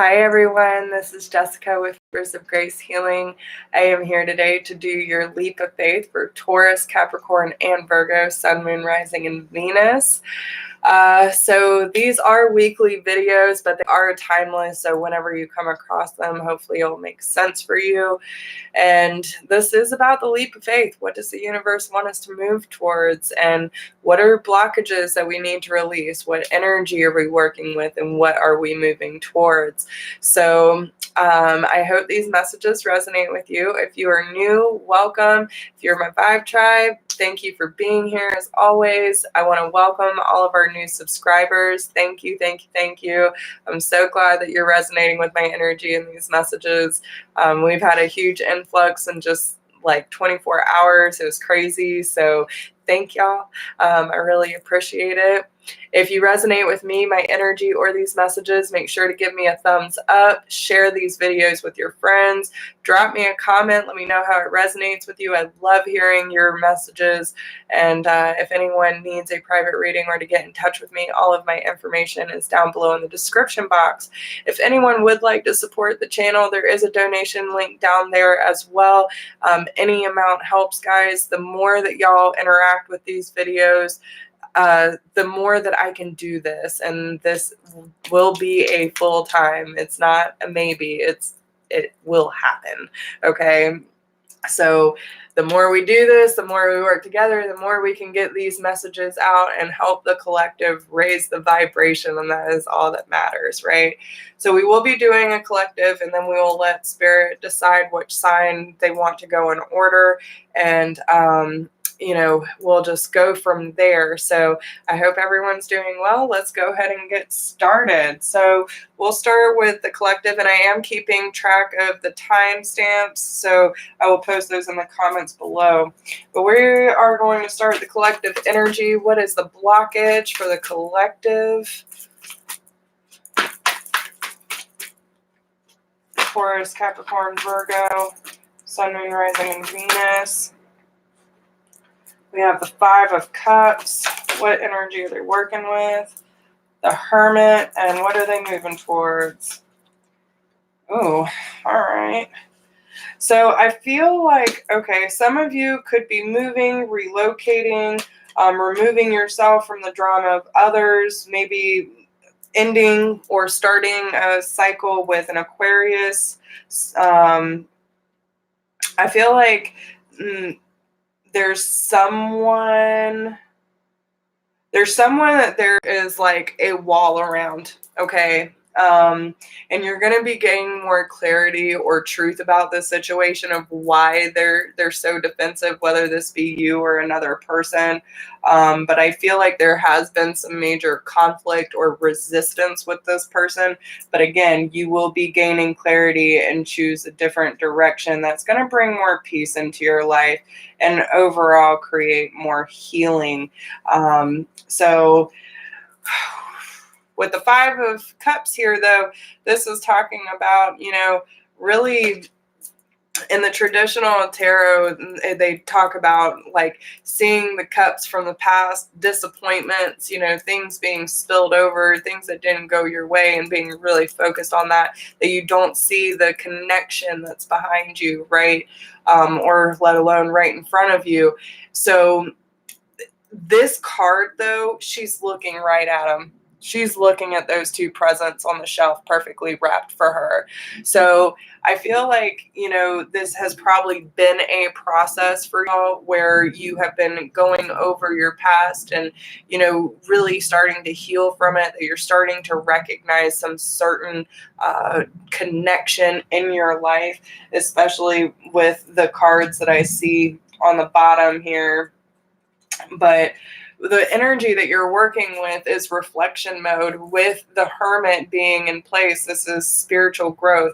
Hi everyone, this is Jessica with Rivers of Grace Healing. I am here today to do your leap of faith for Taurus, Capricorn, and Virgo, Sun, Moon, Rising, and Venus. So these are weekly videos, but they are timeless, so whenever you come across them, hopefully it'll make sense for you. And this is about the leap of faith. What does the universe want us to move towards? And what are blockages that we need to release? What energy are we working with? And what are we moving towards? So I hope these messages resonate with you. If you are new, welcome. If you're my Vibe Tribe, thank you for being here as always. I want to welcome all of our new subscribers. Thank you, thank you, thank you. I'm so glad that you're resonating with my energy in these messages. We've had a huge influx in just like 24 hours. It was crazy. So thank y'all. I really appreciate it. If you resonate with me, my energy, or these messages, make sure to give me a thumbs up, share these videos with your friends, drop me a comment, let me know how it resonates with you. I love hearing your messages, and if anyone needs a private reading or to get in touch with me, all of my information is down below in the description box. If anyone would like to support the channel, there is a donation link down there as well. Any amount helps, guys. The more that y'all interact with these videos, the more that I can do this, and this will be a full time. It's not a maybe, it will happen. Okay. So the more we do this, the more we work together, the more we can get these messages out and help the collective raise the vibration, and that is all that matters, right? So we will be doing a collective, and then we will let Spirit decide which sign they want to go in order, and we'll just go from there. So I hope everyone's doing well. Let's go ahead and get started. So we'll start with the collective, and I am keeping track of the timestamps, so I will post those in the comments below. But we are going to start the collective energy. What is the blockage for the collective? Taurus, Capricorn, Virgo, Sun, Moon, Rising, and Venus. We have the Five of Cups. What energy are they working with? The Hermit. And what are they moving towards? Oh, all right. So I feel like, okay, some of you could be moving, relocating, removing yourself from the drama of others, maybe ending or starting a cycle with an Aquarius. I feel like there's someone that there is like a wall around, okay? And you're going to be gaining more clarity or truth about the situation of why they're so defensive, whether this be you or another person. But I feel like there has been some major conflict or resistance with this person. But again, you will be gaining clarity and choose a different direction that's going to bring more peace into your life and overall create more healing. So with the Five of Cups here, though, this is talking about, really in the traditional tarot, they talk about like seeing the cups from the past, disappointments, things being spilled over, things that didn't go your way, and being really focused on that you don't see the connection that's behind you, right? Or let alone right in front of you. So this card, though, she's looking right at him. She's looking at those two presents on the shelf perfectly wrapped for her. So I feel like, this has probably been a process for y'all where you have been going over your past and, really starting to heal from it, that you're starting to recognize some certain connection in your life, especially with the cards that I see on the bottom here. But the energy that you're working with is reflection mode, with the Hermit being in place. This is spiritual growth,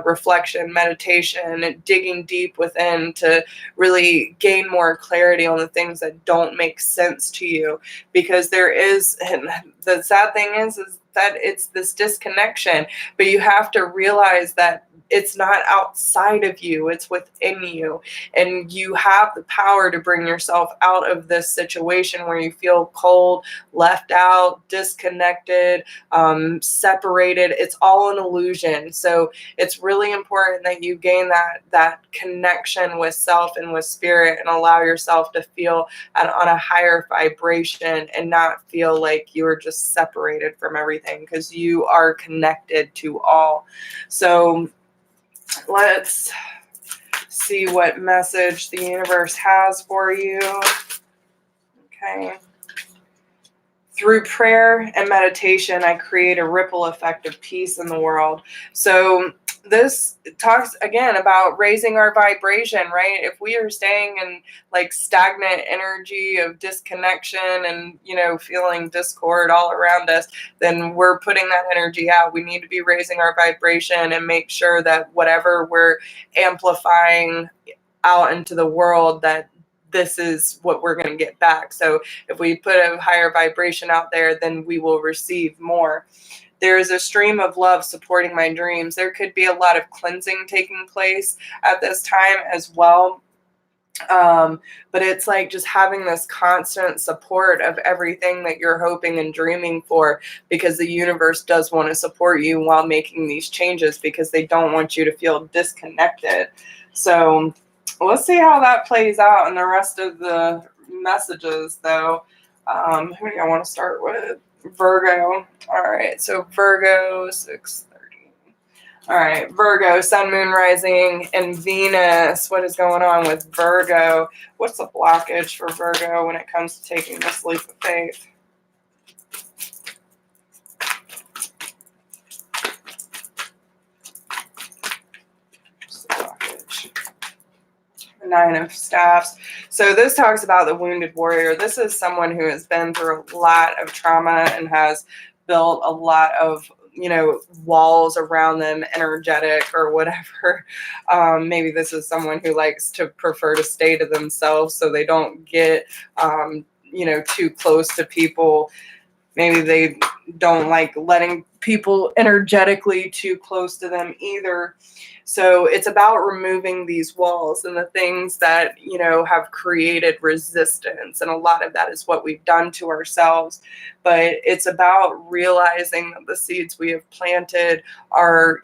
reflection, meditation, digging deep within to really gain more clarity on the things that don't make sense to you. Because there is, and the sad thing is that it's this disconnection, but you have to realize that It's not outside of you, it's within you. And you have the power to bring yourself out of this situation where you feel cold, left out, disconnected, separated. It's all an illusion. So it's really important that you gain that connection with self and with spirit, and allow yourself to feel on a higher vibration and not feel like you're just separated from everything, because you are connected to all. So let's see what message the universe has for you. Okay. Through prayer and meditation, I create a ripple effect of peace in the world. So this talks again about raising our vibration, right? If we are staying in like stagnant energy of disconnection and, feeling discord all around us, then we're putting that energy out. We need to be raising our vibration and make sure that whatever we're amplifying out into the world, that this is what we're going to get back. So if we put a higher vibration out there, then we will receive more. There is a stream of love supporting my dreams. There could be a lot of cleansing taking place at this time as well. But it's like just having this constant support of everything that you're hoping and dreaming for, because the universe does want to support you while making these changes, because they don't want you to feel disconnected. So let's see how that plays out in the rest of the messages, though. Who do I want to start with? Virgo. All right, so Virgo, 6:30. All right, Virgo, Sun, Moon, Rising, and Venus. What is going on with Virgo? What's the blockage for Virgo when it comes to taking this leap of faith? What's the blockage? The Nine of Staffs. So this talks about the wounded warrior. This is someone who has been through a lot of trauma and has built a lot of walls around them, energetic or whatever. Maybe this is someone who likes to prefer to stay to themselves so they don't get, too close to people. Maybe they don't like letting people energetically too close to them either. So it's about removing these walls and the things that, have created resistance. And a lot of that is what we've done to ourselves. But it's about realizing that the seeds we have planted are,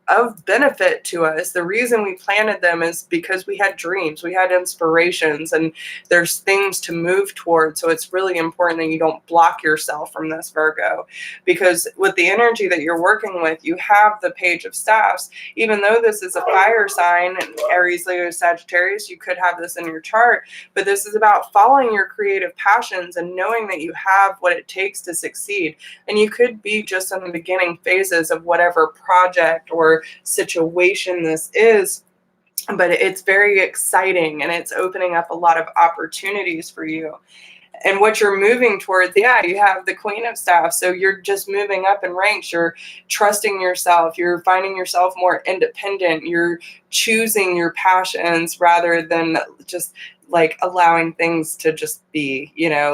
of benefit to us. The reason we planted them is because we had dreams, we had inspirations, and there's things to move toward. So it's really important that you don't block yourself from this, Virgo, because with the energy that you're working with, you have the Page of Staffs. Even though this is a fire sign, Aries, Leo, Sagittarius, you could have this in your chart, but this is about following your creative passions and knowing that you have what it takes to succeed. And you could be just in the beginning phases of whatever project or situation this is, but it's very exciting and it's opening up a lot of opportunities for you. And what you're moving towards, you have the Queen of Staffs. So you're just moving up in ranks. You're trusting yourself. You're finding yourself more independent. You're choosing your passions rather than just like allowing things to just be,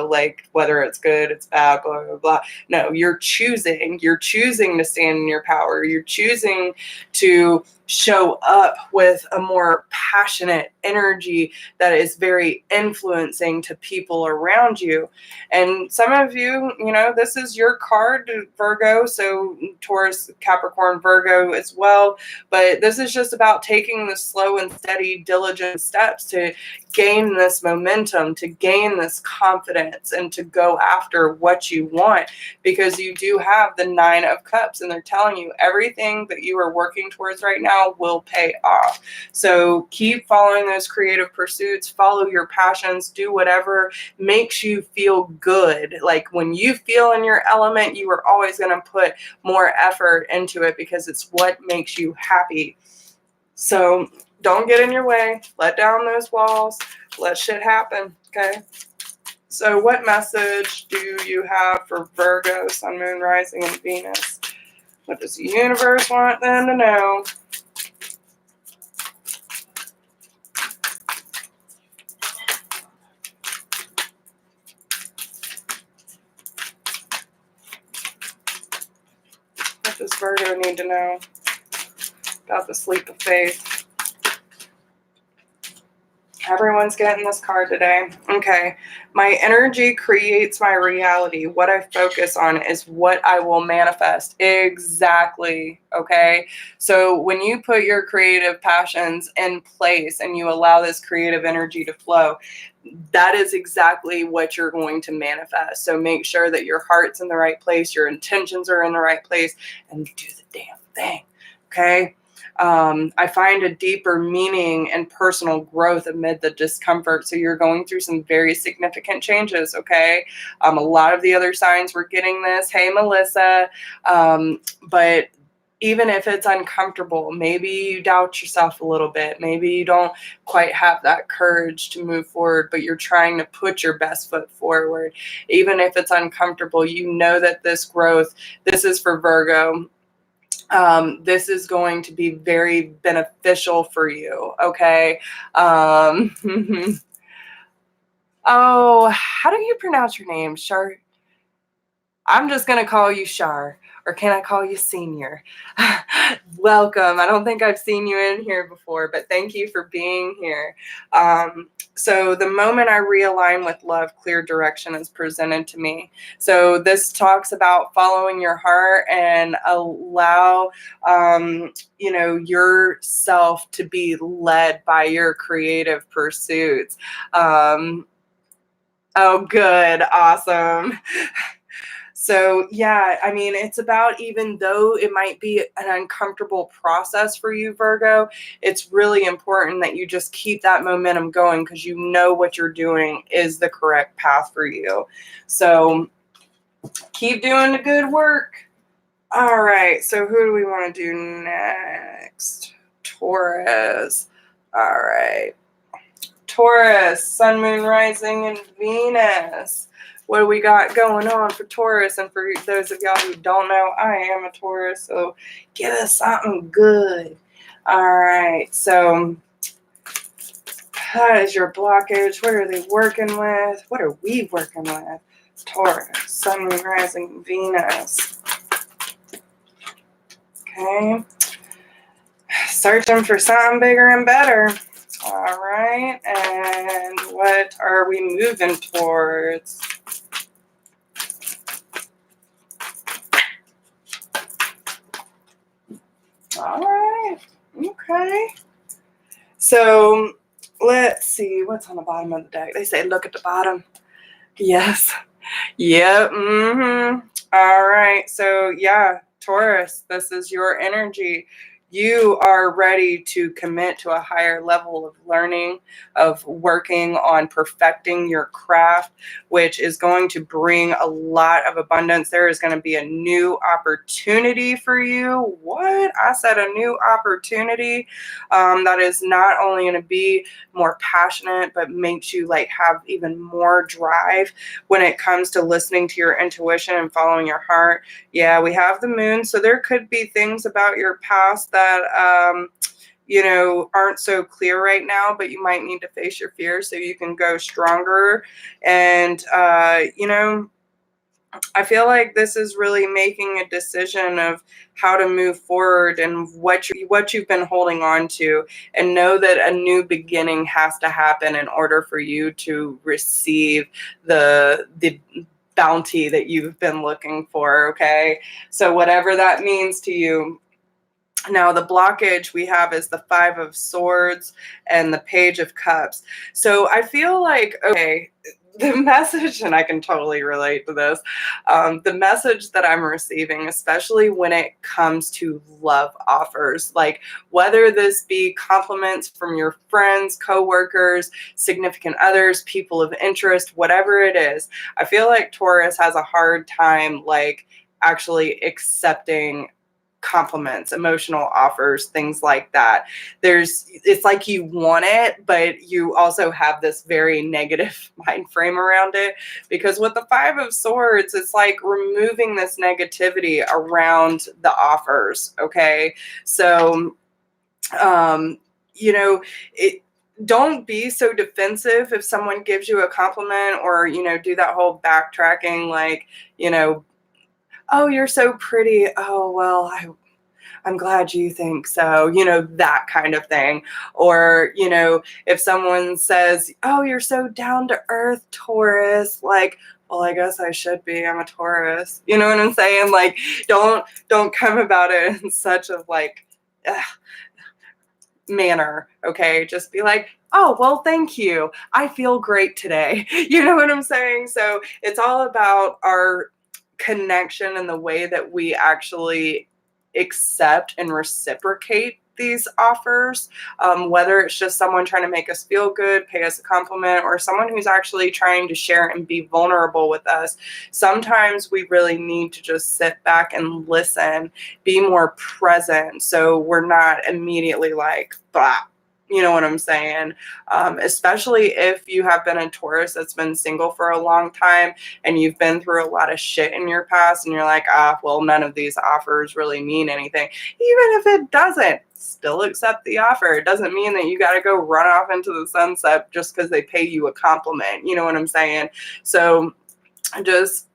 like whether it's good, it's bad, blah, blah, blah. No, you're choosing to stand in your power. You're choosing to show up with a more passionate energy that is very influencing to people around you. And some of you, this is your card, Virgo, so Taurus, Capricorn, Virgo as well. But this is just about taking the slow and steady, diligent steps to gain this momentum, to gain this confidence, and to go after what you want, because you do have the Nine of Cups, and they're telling you everything that you are working towards right now will pay off. So keep following those creative pursuits, follow your passions, do whatever makes you feel good. Like when you feel in your element, you are always going to put more effort into it because it's what makes you happy. So don't get in your way. Let down those walls. Let shit happen. Okay. So what message do you have for Virgo, Sun, Moon, Rising, and Venus? What does the universe want them to know? What does Virgo need to know about this leap of faith. Everyone's getting this card today. Okay. My energy creates my reality. What I focus on is what I will manifest. Exactly. Okay. So when you put your creative passions in place and you allow this creative energy to flow, that is exactly what you're going to manifest. So make sure that your heart's in the right place, your intentions are in the right place, and do the damn thing. Okay. I find a deeper meaning and personal growth amid the discomfort. So you're going through some very significant changes, okay? A lot of the other signs were getting this. Hey, Melissa. But even if it's uncomfortable, maybe you doubt yourself a little bit. Maybe you don't quite have that courage to move forward, but you're trying to put your best foot forward. Even if it's uncomfortable, you know that this growth, this is for Virgo. This is going to be very beneficial for you, okay? Oh, how do you pronounce your name? Shar? I'm just going to call you Shar, or can I call you Senior? Welcome. I don't think I've seen you in here before, but thank you for being here. So the moment I realign with love, clear direction is presented to me. So this talks about following your heart and allow, yourself to be led by your creative pursuits. Oh, good. Awesome. So, yeah, I mean, it's about, even though it might be an uncomfortable process for you, Virgo, it's really important that you just keep that momentum going, because you know what you're doing is the correct path for you. So keep doing the good work. All right. So who do we want to do next? Taurus. All right. Taurus, Sun, Moon, Rising, and Venus. What do we got going on for Taurus? And for those of y'all who don't know, I am a Taurus, so give us something good. All right, so that is your blockage. What are they working with? What are we working with? Taurus, Sun, Moon, Rising, Venus. Okay. Searching for something bigger and better. All right, and what are we moving towards? All right. Okay. So let's see what's on the bottom of the deck. They say look at the bottom. Yes. Yep. All right. So yeah, Taurus, this is your energy. You are ready to commit to a higher level of learning, of working on perfecting your craft, which is going to bring a lot of abundance. There is going to be a new opportunity for you. What? I said a new opportunity that is not only going to be more passionate, but makes you like have even more drive when it comes to listening to your intuition and following your heart. Yeah, we have the moon, so there could be things about your past that aren't so clear right now, but you might need to face your fears so you can go stronger. And I feel like this is really making a decision of how to move forward and what you've been holding on to, and know that a new beginning has to happen in order for you to receive the bounty that you've been looking for. Okay, so whatever that means to you. Now, the blockage we have is the 5 of Swords and the Page of Cups. So I feel like, okay, the message, and I can totally relate to this, the message that I'm receiving, especially when it comes to love offers, like whether this be compliments from your friends, coworkers, significant others, people of interest, whatever it is, I feel like Taurus has a hard time like actually accepting compliments, emotional offers, things like that. It's like you want it, but you also have this very negative mind frame around it, because with the 5 of Swords, it's like removing this negativity around the offers. Okay. So, don't be so defensive if someone gives you a compliment, or, do that whole backtracking, like, oh, you're so pretty. Oh, well, I'm glad you think so, that kind of thing. Or, if someone says, oh, you're so down to earth, Taurus, like, well, I guess I should be. I'm a Taurus. You know what I'm saying? Like, don't come about it in such a like manner. Okay, just be like, oh, well, thank you. I feel great today. You know what I'm saying? So it's all about our connection and the way that we actually accept and reciprocate these offers, whether it's just someone trying to make us feel good, pay us a compliment, or someone who's actually trying to share and be vulnerable with us. Sometimes we really need to just sit back and listen, be more present, so we're not immediately like, blah. You know what I'm saying? Especially if you have been a Taurus that's been single for a long time and you've been through a lot of shit in your past and you're like, well, none of these offers really mean anything. Even if it doesn't, still accept the offer. It doesn't mean that you got to go run off into the sunset just because they pay you a compliment. You know what I'm saying? So just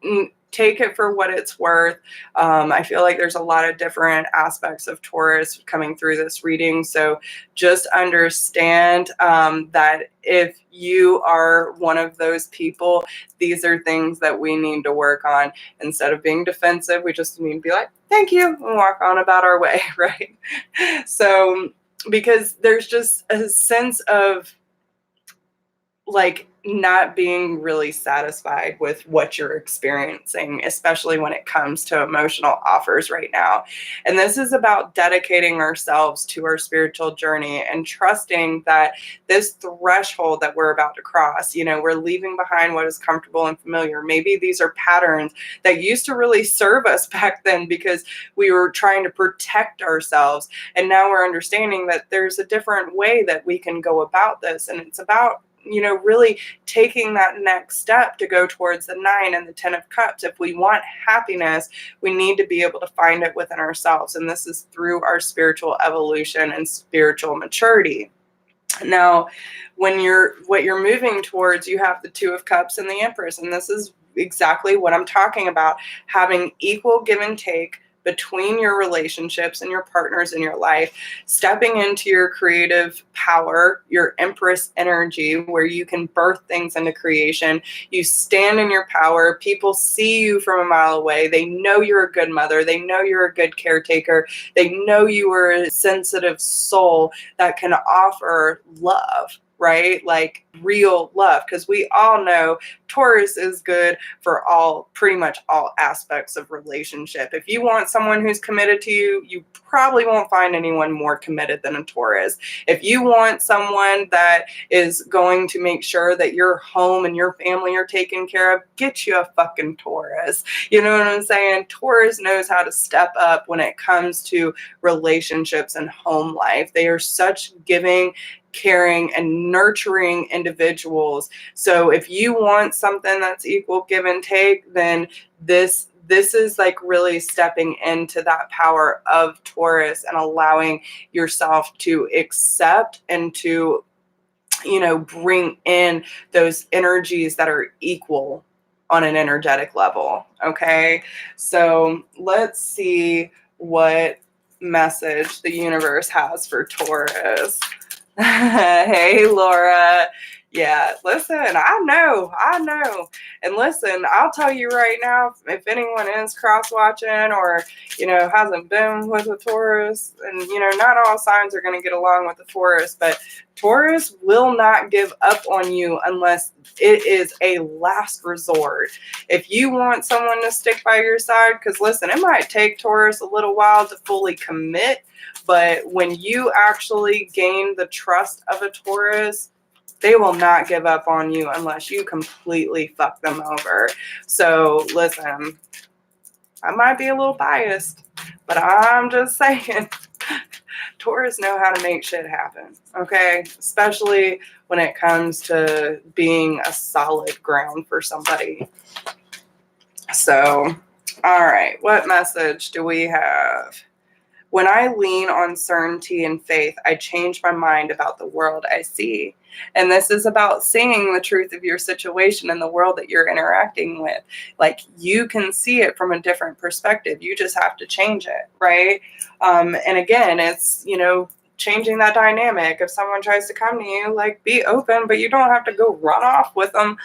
take it for what it's worth. I feel like there's a lot of different aspects of Taurus coming through this reading. So just understand that if you are one of those people, these are things that we need to work on. Instead of being defensive, we just need to be like, thank you, and walk on about our way, right? So because there's just a sense of like not being really satisfied with what you're experiencing, especially when it comes to emotional offers right now. And this is about dedicating ourselves to our spiritual journey and trusting that this threshold that we're about to cross, we're leaving behind what is comfortable and familiar. Maybe these are patterns that used to really serve us back then because we were trying to protect ourselves. And now we're understanding that there's a different way that we can go about this. And it's about really taking that next step to go towards the 9 and the 10 of Cups. If we want happiness, we need to be able to find it within ourselves. And this is through our spiritual evolution and spiritual maturity. Now, what you're moving towards, you have the 2 of Cups and the Empress. And this is exactly what I'm talking about, having equal give and take between your relationships and your partners in your life, stepping into your creative power, your Empress energy, where you can birth things into creation. You stand in your power. People see you from a mile away. They know you're a good mother. They know you're a good caretaker. They know you are a sensitive soul that can offer love, right? Like real love, because we all know Taurus is good for pretty much all aspects of relationship. If you want someone who's committed to you, you probably won't find anyone more committed than a Taurus. If you want someone that is going to make sure that your home and your family are taken care of, get you a fucking Taurus. You know what I'm saying? Taurus knows how to step up when it comes to relationships and home life. They are such giving, caring, and nurturing individuals. So if you want something that's equal give and take, then this is like really stepping into that power of Taurus and allowing yourself to accept and to, bring in those energies that are equal on an energetic level. Okay. So let's see what message the universe has for Taurus. Hey, Laura. Yeah, listen, I know. And listen, I'll tell you right now, if anyone is cross-watching or, hasn't been with a Taurus, and, not all signs are going to get along with the Taurus, but Taurus will not give up on you unless it is a last resort. If you want someone to stick by your side, because listen, it might take Taurus a little while to fully commit, but when you actually gain the trust of a Taurus, they will not give up on you unless you completely fuck them over. So listen, I might be a little biased, but I'm just saying, Taurus know how to make shit happen, okay? Especially when it comes to being a solid ground for somebody. So, all right, what message do we have? When I lean on certainty and faith, I change my mind about the world I see. And this is about seeing the truth of your situation and the world that you're interacting with. Like, you can see it from a different perspective. You just have to change it, right? And again, it's, you know, changing that dynamic. If someone tries to come to you, like, be open, but you don't have to go run off with them.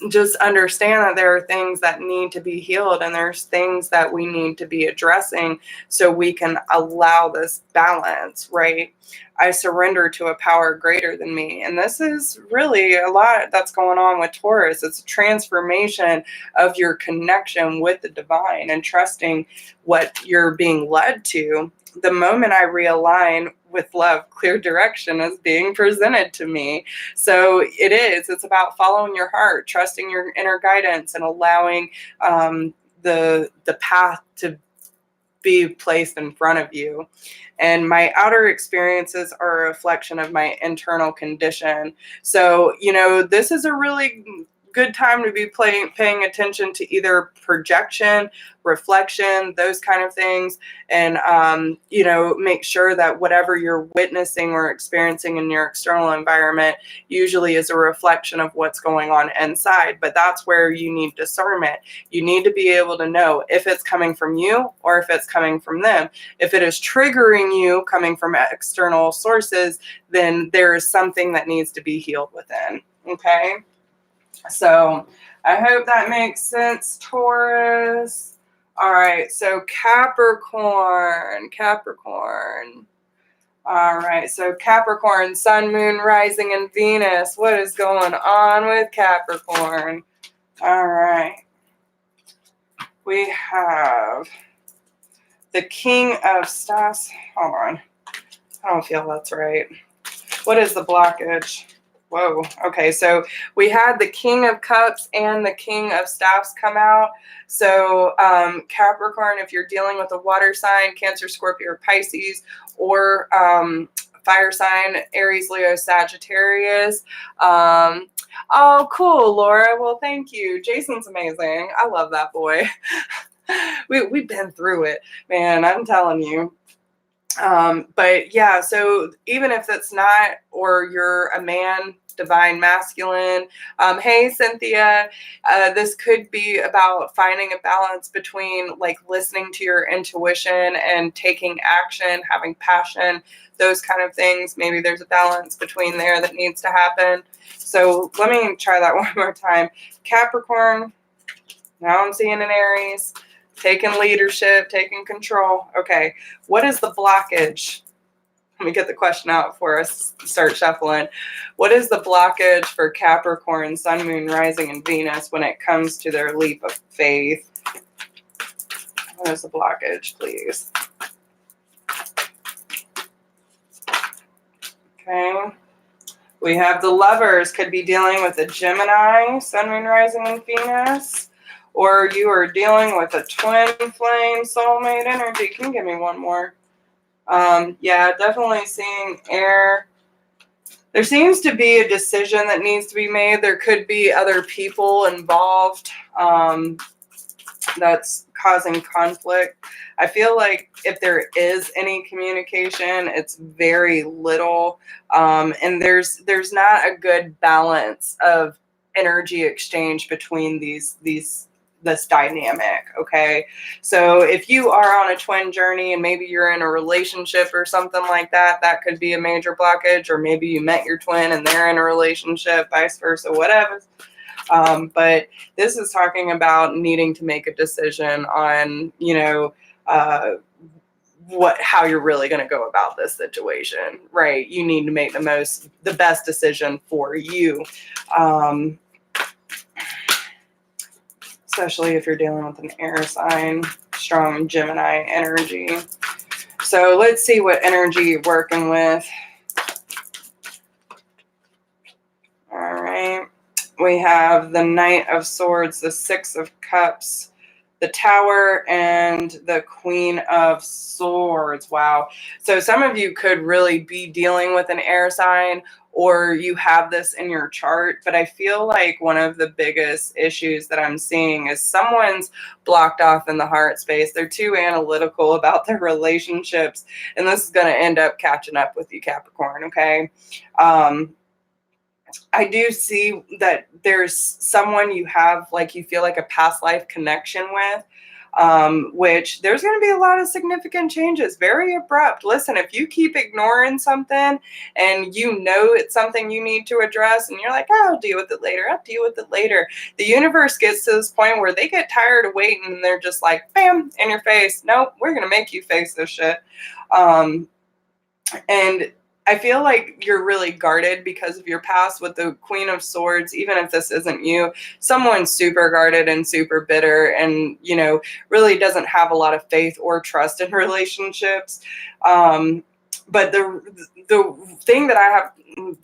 Just understand that there are things that need to be healed, and there's things that we need to be addressing so we can allow this balance, right? I surrender to a power greater than me. And this is really a lot that's going on with Taurus. It's a transformation of your connection with the divine and trusting what you're being led to. The moment I realign with love, clear direction is being presented to me. So it's about following your heart, trusting your inner guidance, and allowing the path to be placed in front of you. And my outer experiences are a reflection of my internal condition. So, you know, this is a really good time to be paying attention to either projection, reflection, those kind of things. And, you know, make sure that whatever you're witnessing or experiencing in your external environment usually is a reflection of what's going on inside. But that's where you need discernment. You need to be able to know if it's coming from you or if it's coming from them. If it is triggering you coming from external sources, then there is something that needs to be healed within. Okay. So I hope that makes sense, Taurus. All right, so Capricorn. All right, so Capricorn, Sun, Moon, Rising, and Venus. What is going on with Capricorn? All right. We have the King of Staffs. Hold on. I don't feel that's right. What is the blockage? Whoa. Okay, so we had the King of Cups and the King of Staffs come out. So Capricorn, if you're dealing with a water sign, Cancer, Scorpio, or Pisces, or fire sign, Aries, Leo, Sagittarius. Oh, cool, Laura. Well, thank you. Jason's amazing. I love that boy. We've been through it, man. I'm telling you. But yeah, so even if it's not, or you're a man, divine masculine, hey Cynthia, this could be about finding a balance between like listening to your intuition and taking action, having passion, those kind of things. Maybe there's a balance between there that needs to happen. So let me try that one more time. Capricorn, now I'm seeing an Aries, taking leadership, taking control. Okay, what is the blockage? Let me get the question out before I start shuffling. What is the blockage for Capricorn, Sun, Moon, Rising, and Venus when it comes to their leap of faith? What is the blockage, please? Okay. We have the Lovers, could be dealing with a Gemini, Sun, Moon, Rising, and Venus. Or you are dealing with a twin flame soulmate energy. Can you give me one more? Yeah, definitely seeing air. There seems to be a decision that needs to be made. There could be other people involved that's causing conflict. I feel like if there is any communication, it's very little. And there's not a good balance of energy exchange between this dynamic. Okay, so if you are on a twin journey and maybe you're in a relationship or something like that, that could be a major blockage. Or maybe you met your twin and they're in a relationship, vice versa, whatever. But this is talking about needing to make a decision on, you know, how you're really going to go about this situation, right? You need to make the best decision for you. Especially if you're dealing with an air sign, strong Gemini energy. So let's see what energy you're working with. All right. We have the Knight of Swords, the Six of Cups, the Tower, and the Queen of Swords. Wow. So some of you could really be dealing with an air sign, or you have this in your chart. But I feel like one of the biggest issues that I'm seeing is someone's blocked off in the heart space. They're too analytical about their relationships, and this is going to end up catching up with you, Capricorn, okay? I do see that there's someone you have, like, you feel like a past life connection with, which there's going to be a lot of significant changes, very abrupt. Listen, if you keep ignoring something and you know it's something you need to address and you're like, oh, I'll deal with it later, I'll deal with it later. The universe gets to this point where they get tired of waiting and they're just like, bam, in your face. Nope, we're going to make you face this shit. And I feel like you're really guarded because of your past with the Queen of Swords. Even if this isn't you, someone's super guarded and super bitter and, you know, really doesn't have a lot of faith or trust in relationships. But the thing that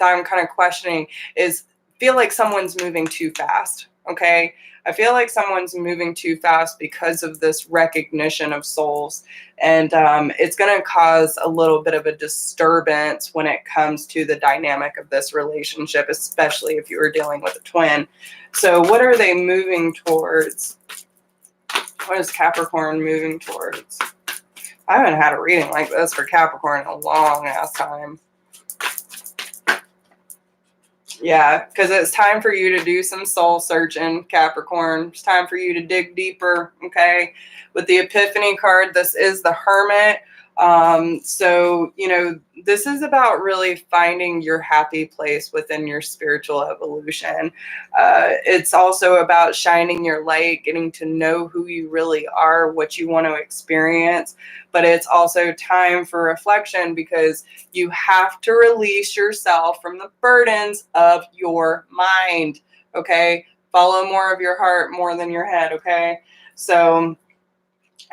I'm kind of questioning is, feel like someone's moving too fast. Okay. I feel like someone's moving too fast because of this recognition of souls. And it's going to cause a little bit of a disturbance when it comes to the dynamic of this relationship, especially if you were dealing with a twin. So what are they moving towards? What is Capricorn moving towards? I haven't had a reading like this for Capricorn in a long ass time. Yeah, because it's time for you to do some soul searching, Capricorn. It's time for you to dig deeper, okay? With the Epiphany card, this is the Hermit. So, you know, this is about really finding your happy place within your spiritual evolution. It's also about shining your light, getting to know who you really are, what you want to experience. But it's also time for reflection, because you have to release yourself from the burdens of your mind, okay? Follow more of your heart more than your head, okay? So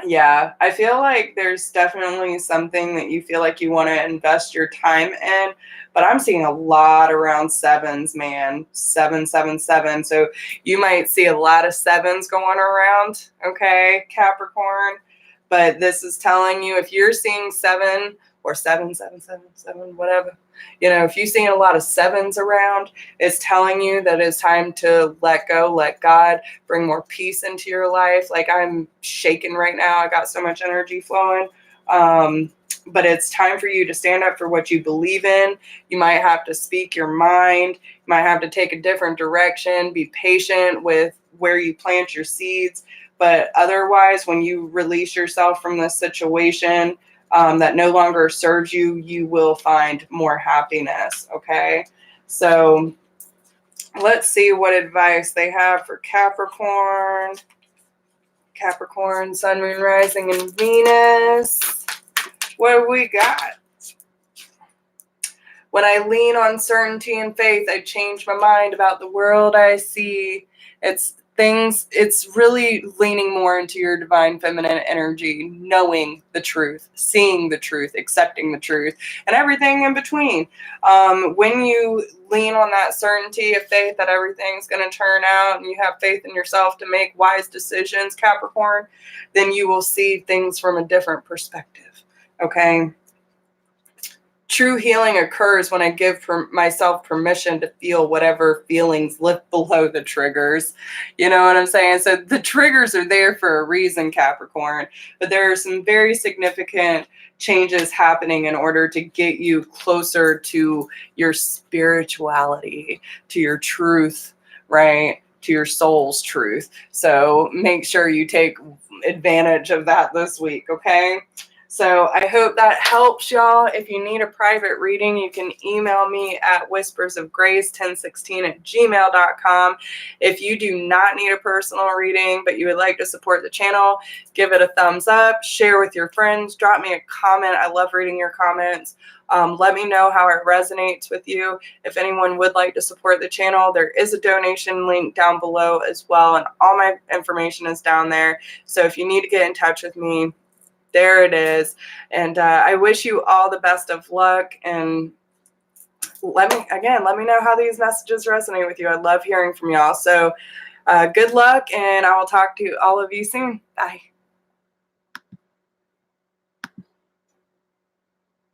yeah, I feel like there's definitely something that you feel like you want to invest your time in, but I'm seeing a lot around sevens, man. 777. So you might see a lot of sevens going around, okay, Capricorn. But this is telling you, if you're seeing 7 or 7777, whatever, you know, if you're seeing a lot of sevens around, it's telling you that it's time to let go, let God, bring more peace into your life. Like, I'm shaking right now. I got so much energy flowing. But it's time for you to stand up for what you believe in. You might have to speak your mind. You might have to take a different direction. Be patient with where you plant your seeds. But otherwise, when you release yourself from this situation that no longer serves you, you will find more happiness, okay? So let's see what advice they have for Capricorn. Capricorn, Sun, Moon, Rising, and Venus. What have we got? When I lean on certainty and faith, I change my mind about the world I see. It's really leaning more into your divine feminine energy, knowing the truth, seeing the truth, accepting the truth, and everything in between. When you lean on that certainty of faith that everything's going to turn out, and you have faith in yourself to make wise decisions, Capricorn, then you will see things from a different perspective, okay? True healing occurs when I give myself permission to feel whatever feelings lift below the triggers. You know what I'm saying? So the triggers are there for a reason, Capricorn, but there are some very significant changes happening in order to get you closer to your spirituality, to your truth, right? To your soul's truth. So make sure you take advantage of that this week, okay? So I hope that helps, y'all. If you need a private reading, you can email me at whispersofgrace1016@gmail.com. If you do not need a personal reading, but you would like to support the channel, give it a thumbs up, share with your friends, drop me a comment. I love reading your comments. Let me know how it resonates with you. If anyone would like to support the channel, there is a donation link down below as well, and all my information is down there. So if you need to get in touch with me, there it is. And I wish you all the best of luck. And let me know how these messages resonate with you. I love hearing from y'all. So good luck, and I will talk to all of you soon. Bye.